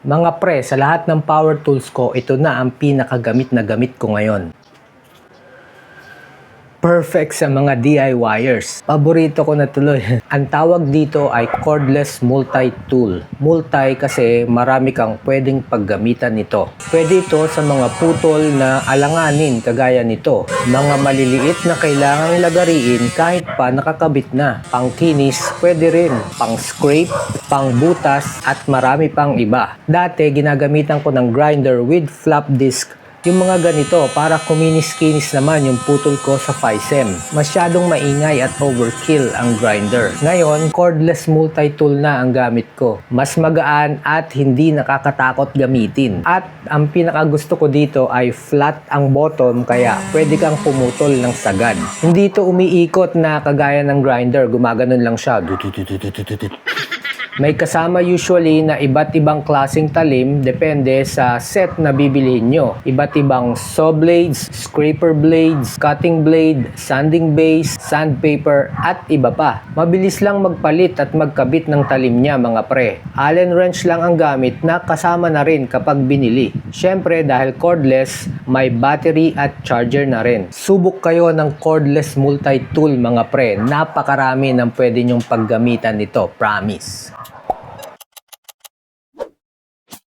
Mga pre, sa lahat ng power tools ko, ito na ang pinakagamit na gamit ko ngayon. Perfect sa mga DIYers. Paborito ko na tuloy. Ang tawag dito ay cordless multi-tool. Multi kasi marami kang pwedeng paggamitan nito. Pwede ito sa mga putol na alanganin kagaya nito. Mga maliliit na kailangang lagariin kahit pa nakakabit na. Pangkinis, pwede rin. Pang scrape, pang butas, at marami pang iba. Dati ginagamitan ko ng grinder with flap disc. Yung mga ganito para kuminis-kinis naman yung putol ko sa FISEM. Masyadong maingay at overkill ang grinder. Ngayon, cordless multi-tool na ang gamit ko. Mas magaan at hindi nakakatakot gamitin. At ang pinakagusto ko dito ay flat ang bottom kaya pwede kang pumutol ng sagad. Hindi ito umiikot na kagaya ng grinder. Gumaganon lang siya. May kasama usually na iba't ibang klaseng talim depende sa set na bibilihin nyo. Iba't ibang saw blades, scraper blades, cutting blade, sanding base, sandpaper, at iba pa. Mabilis lang magpalit at magkabit ng talim niya mga pre. Allen wrench lang ang gamit na kasama na rin kapag binili. Syempre dahil cordless, may battery at charger na rin. Subok kayo ng cordless multi-tool mga pre. Napakarami ng pwede nyong paggamitan nito, promise.